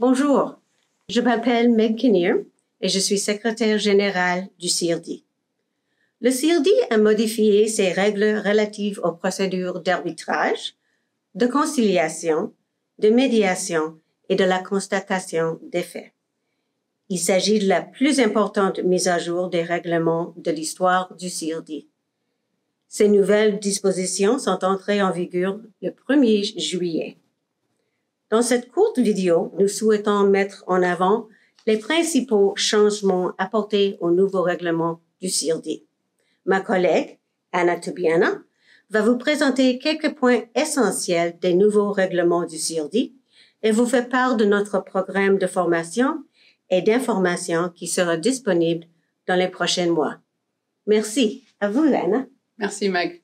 Bonjour, je m'appelle Meg Kinnear et je suis secrétaire générale du CIRDI. Le CIRDI a modifié ses règles relatives aux procédures d'arbitrage, de conciliation, de médiation et de la constatation des faits. Il s'agit de la plus importante mise à jour des règlements de l'histoire du CIRDI. Ces nouvelles dispositions sont entrées en vigueur le 1er juillet. Dans cette courte vidéo, nous souhaitons mettre en avant les principaux changements apportés au nouveau règlement du CIRDI. Ma collègue, Anna Tubiana, va vous présenter quelques points essentiels des nouveaux règlements du CIRDI et vous fait part de notre programme de formation et d'information qui sera disponible dans les prochains mois. Merci. À vous, Anna. Merci, Meg.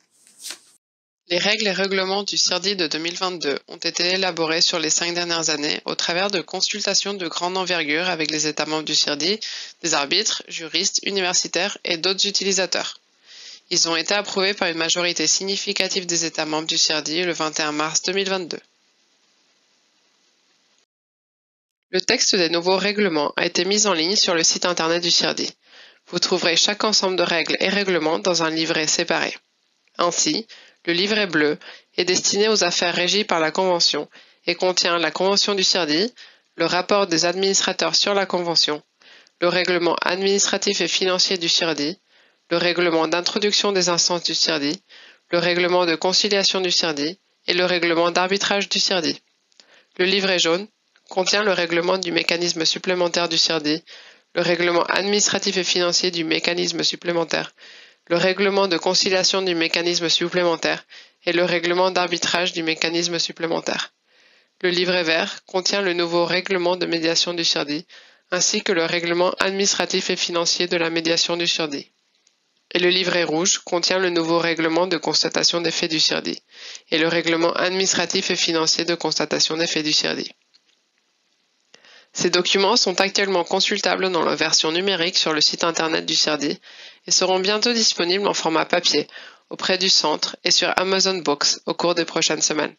Les règles et règlements du CIRDI de 2022 ont été élaborés sur les 5 dernières années au travers de consultations de grande envergure avec les États membres du CIRDI, des arbitres, juristes, universitaires et d'autres utilisateurs. Ils ont été approuvés par une majorité significative des États membres du CIRDI le 21 mars 2022. Le texte des nouveaux règlements a été mis en ligne sur le site internet du CIRDI. Vous trouverez chaque ensemble de règles et règlements dans un livret séparé. Ainsi, le livret bleu est destiné aux affaires régies par la Convention et contient la Convention du CIRDI, le rapport des administrateurs sur la Convention, le règlement administratif et financier du CIRDI, le règlement d'introduction des instances du CIRDI, le règlement de conciliation du CIRDI et le règlement d'arbitrage du CIRDI. Le livret jaune contient le règlement du mécanisme supplémentaire du CIRDI, le règlement administratif et financier du mécanisme supplémentaire, le règlement de conciliation du mécanisme supplémentaire et le règlement d'arbitrage du mécanisme supplémentaire. Le livret vert contient le nouveau règlement de médiation du CIRDI, ainsi que le règlement administratif et financier de la médiation du CIRDI. Et le livret rouge contient le nouveau règlement de constatation des faits du CIRDI et le règlement administratif et financier de constatation des faits du CIRDI. Ces documents sont actuellement consultables dans la version numérique sur le site internet du CIRDI et seront bientôt disponibles en format papier auprès du centre et sur Amazon Books au cours des prochaines semaines.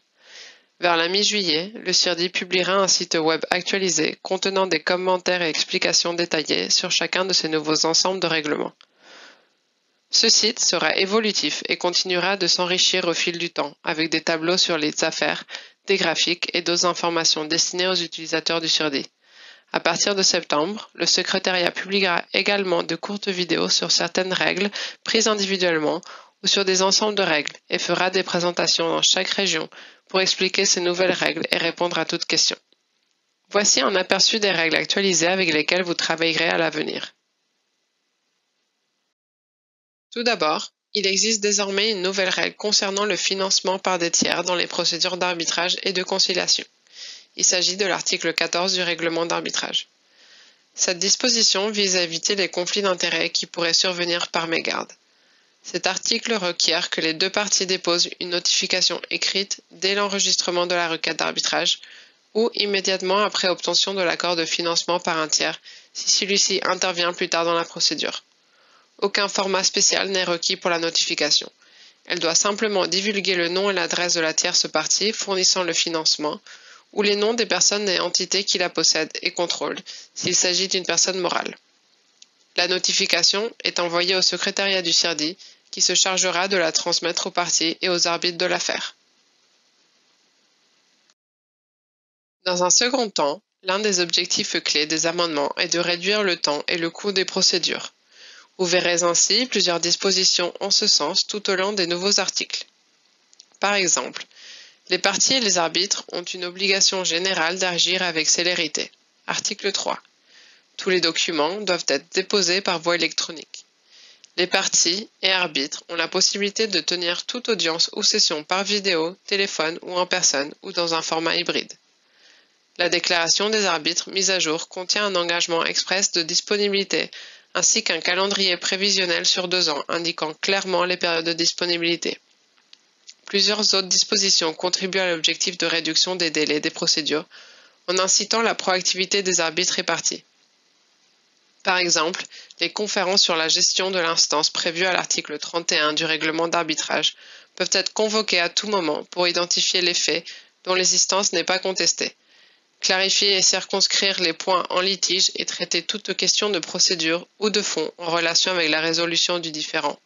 Vers la mi-juillet, le CIRDI publiera un site web actualisé contenant des commentaires et explications détaillées sur chacun de ces nouveaux ensembles de règlements. Ce site sera évolutif et continuera de s'enrichir au fil du temps avec des tableaux sur les affaires, des graphiques et d'autres informations destinées aux utilisateurs du CIRDI. À partir de septembre, le secrétariat publiera également de courtes vidéos sur certaines règles prises individuellement ou sur des ensembles de règles et fera des présentations dans chaque région pour expliquer ces nouvelles règles et répondre à toutes questions. Voici un aperçu des règles actualisées avec lesquelles vous travaillerez à l'avenir. Tout d'abord, il existe désormais une nouvelle règle concernant le financement par des tiers dans les procédures d'arbitrage et de conciliation. Il s'agit de l'article 14 du règlement d'arbitrage. Cette disposition vise à éviter les conflits d'intérêts qui pourraient survenir par mégarde. Cet article requiert que les deux parties déposent une notification écrite dès l'enregistrement de la requête d'arbitrage ou immédiatement après obtention de l'accord de financement par un tiers si celui-ci intervient plus tard dans la procédure. Aucun format spécial n'est requis pour la notification. Elle doit simplement divulguer le nom et l'adresse de la tierce partie fournissant le financement ou les noms des personnes et entités qui la possèdent et contrôlent, s'il s'agit d'une personne morale. La notification est envoyée au secrétariat du CIRDI, qui se chargera de la transmettre aux parties et aux arbitres de l'affaire. Dans un second temps, l'un des objectifs clés des amendements est de réduire le temps et le coût des procédures. Vous verrez ainsi plusieurs dispositions en ce sens tout au long des nouveaux articles. Par exemple, les parties et les arbitres ont une obligation générale d'agir avec célérité. Article 3. Tous les documents doivent être déposés par voie électronique. Les parties et arbitres ont la possibilité de tenir toute audience ou session par vidéo, téléphone ou en personne ou dans un format hybride. La déclaration des arbitres mise à jour contient un engagement express de disponibilité ainsi qu'un calendrier prévisionnel sur 2 ans indiquant clairement les périodes de disponibilité. Plusieurs autres dispositions contribuent à l'objectif de réduction des délais des procédures en incitant la proactivité des arbitres et parties. Par exemple, les conférences sur la gestion de l'instance prévues à l'article 31 du règlement d'arbitrage peuvent être convoquées à tout moment pour identifier les faits dont l'existence n'est pas contestée. clarifier et circonscrire les points en litige et traiter toute question de procédure ou de fond en relation avec la résolution du différend.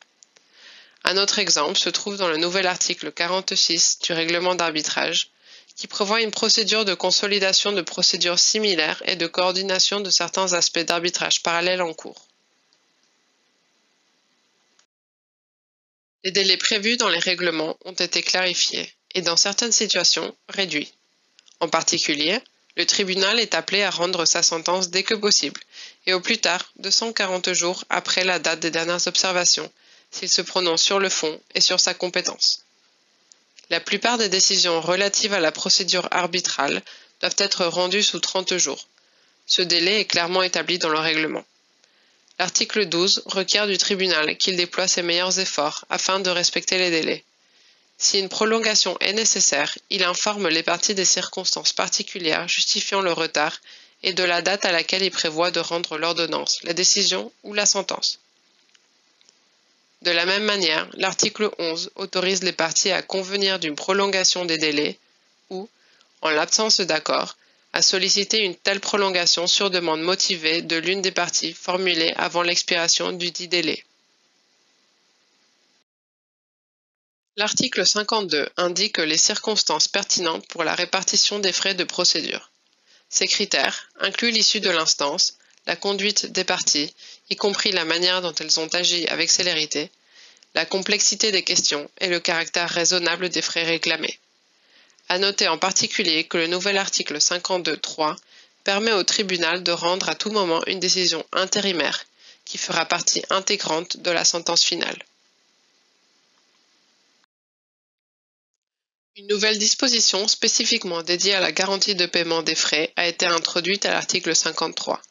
Un autre exemple se trouve dans le nouvel article 46 du règlement d'arbitrage, qui prévoit une procédure de consolidation de procédures similaires et de coordination de certains aspects d'arbitrage parallèles en cours. Les délais prévus dans les règlements ont été clarifiés et dans certaines situations réduits. En particulier, le tribunal est appelé à rendre sa sentence dès que possible et au plus tard 240 jours après la date des dernières observations s'il se prononce sur le fond et sur sa compétence. La plupart des décisions relatives à la procédure arbitrale doivent être rendues sous 30 jours. Ce délai est clairement établi dans le règlement. L'article 12 requiert du tribunal qu'il déploie ses meilleurs efforts afin de respecter les délais. Si une prolongation est nécessaire, il informe les parties des circonstances particulières justifiant le retard et de la date à laquelle il prévoit de rendre l'ordonnance, la décision ou la sentence. De la même manière, l'article 11 autorise les parties à convenir d'une prolongation des délais ou, en l'absence d'accord, à solliciter une telle prolongation sur demande motivée de l'une des parties formulée avant l'expiration du dit délai. L'article 52 indique les circonstances pertinentes pour la répartition des frais de procédure. Ces critères incluent l'issue de l'instance, la conduite des parties, y compris la manière dont elles ont agi avec célérité, la complexité des questions et le caractère raisonnable des frais réclamés. À noter en particulier que le nouvel article 52.3 permet au tribunal de rendre à tout moment une décision intérimaire qui fera partie intégrante de la sentence finale. Une nouvelle disposition spécifiquement dédiée à la garantie de paiement des frais a été introduite à l'article 53.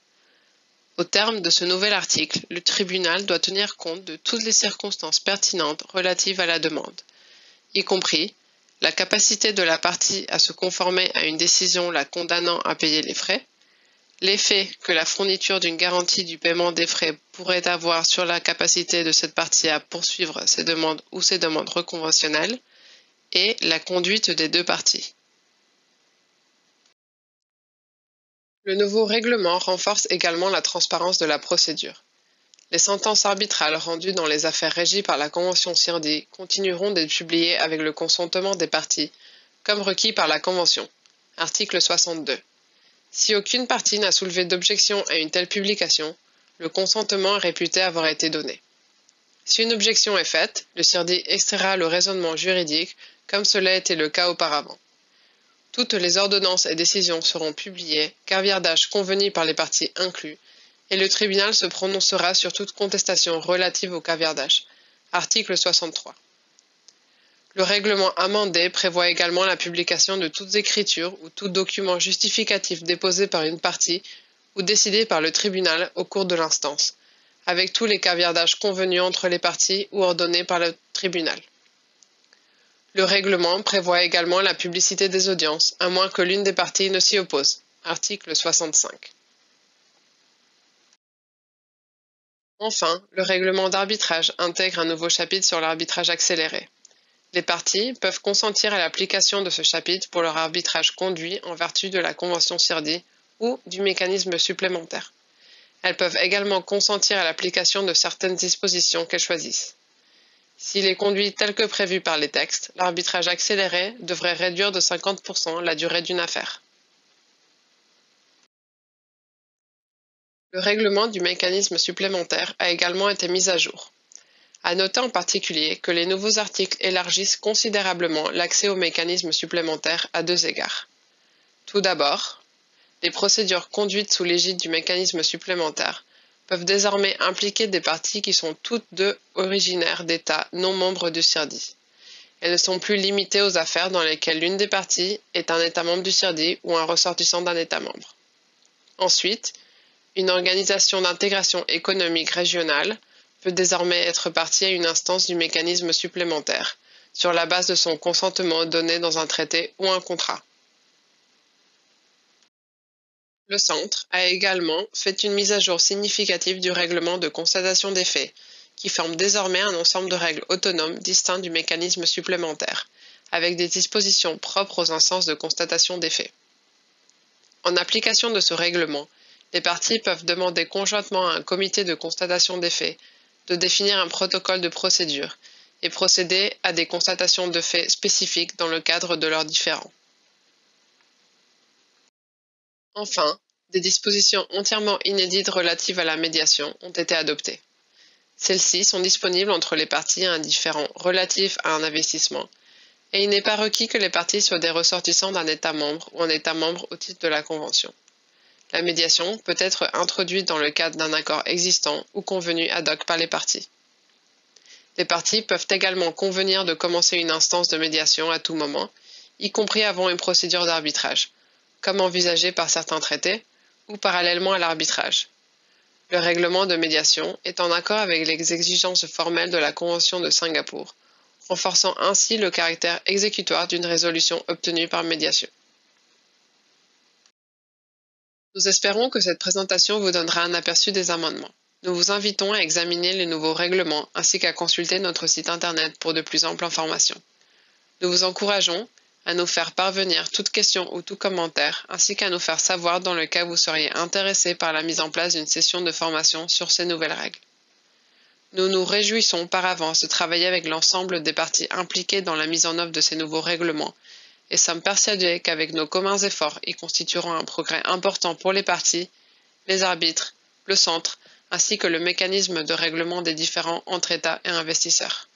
Au terme de ce nouvel article, le tribunal doit tenir compte de toutes les circonstances pertinentes relatives à la demande, y compris la capacité de la partie à se conformer à une décision la condamnant à payer les frais, l'effet que la fourniture d'une garantie du paiement des frais pourrait avoir sur la capacité de cette partie à poursuivre ses demandes ou ses demandes reconventionnelles, et la conduite des deux parties. Le nouveau règlement renforce également la transparence de la procédure. Les sentences arbitrales rendues dans les affaires régies par la Convention CIRDI continueront d'être publiées avec le consentement des parties, comme requis par la Convention. Article 62. Si aucune partie n'a soulevé d'objection à une telle publication, le consentement est réputé avoir été donné. Si une objection est faite, le CIRDI extraira le raisonnement juridique, comme cela a été le cas auparavant. Toutes les ordonnances et décisions seront publiées, caviar d'âge convenu par les parties inclus, et le tribunal se prononcera sur toute contestation relative au caviar d'âge. Article 63. Le règlement amendé prévoit également la publication de toutes écritures ou tout document justificatif déposé par une partie ou décidé par le tribunal au cours de l'instance, avec tous les caviars d'âge convenus entre les parties ou ordonnés par le tribunal. Le règlement prévoit également la publicité des audiences, à moins que l'une des parties ne s'y oppose. Article 65. Enfin, le règlement d'arbitrage intègre un nouveau chapitre sur l'arbitrage accéléré. Les parties peuvent consentir à l'application de ce chapitre pour leur arbitrage conduit en vertu de la Convention CIRDI ou du mécanisme supplémentaire. Elles peuvent également consentir à l'application de certaines dispositions qu'elles choisissent. S'il est conduit tel que prévu par les textes, l'arbitrage accéléré devrait réduire de 50% la durée d'une affaire. Le règlement du mécanisme supplémentaire a également été mis à jour. À noter en particulier que les nouveaux articles élargissent considérablement l'accès au mécanisme supplémentaire à deux égards. Tout d'abord, les procédures conduites sous l'égide du mécanisme supplémentaire peuvent désormais impliquer des parties qui sont toutes deux originaires d'États non membres du CIRDI. Elles ne sont plus limitées aux affaires dans lesquelles l'une des parties est un État membre du CIRDI ou un ressortissant d'un État membre. Ensuite, une organisation d'intégration économique régionale peut désormais être partie à une instance du mécanisme supplémentaire, sur la base de son consentement donné dans un traité ou un contrat. Le Centre a également fait une mise à jour significative du règlement de constatation des faits, qui forme désormais un ensemble de règles autonomes distinctes du mécanisme supplémentaire, avec des dispositions propres aux instances de constatation des faits. En application de ce règlement, les parties peuvent demander conjointement à un comité de constatation des faits de définir un protocole de procédure et procéder à des constatations de faits spécifiques dans le cadre de leurs différends. Enfin, des dispositions entièrement inédites relatives à la médiation ont été adoptées. Celles-ci sont disponibles entre les parties à un différend relatif à un investissement, et il n'est pas requis que les parties soient des ressortissants d'un État membre ou un État membre au titre de la Convention. La médiation peut être introduite dans le cadre d'un accord existant ou convenu ad hoc par les parties. Les parties peuvent également convenir de commencer une instance de médiation à tout moment, y compris avant une procédure d'arbitrage, comme envisagé par certains traités, ou parallèlement à l'arbitrage. Le règlement de médiation est en accord avec les exigences formelles de la Convention de Singapour, renforçant ainsi le caractère exécutoire d'une résolution obtenue par médiation. Nous espérons que cette présentation vous donnera un aperçu des amendements. Nous vous invitons à examiner les nouveaux règlements ainsi qu'à consulter notre site internet pour de plus amples informations. Nous vous encourageons à nous faire parvenir toute question ou tout commentaire, ainsi qu'à nous faire savoir dans le cas où vous seriez intéressé par la mise en place d'une session de formation sur ces nouvelles règles. Nous nous réjouissons par avance de travailler avec l'ensemble des parties impliquées dans la mise en œuvre de ces nouveaux règlements et sommes persuadés qu'avec nos communs efforts, ils constitueront un progrès important pour les parties, les arbitres, le centre, ainsi que le mécanisme de règlement des différends entre États et investisseurs.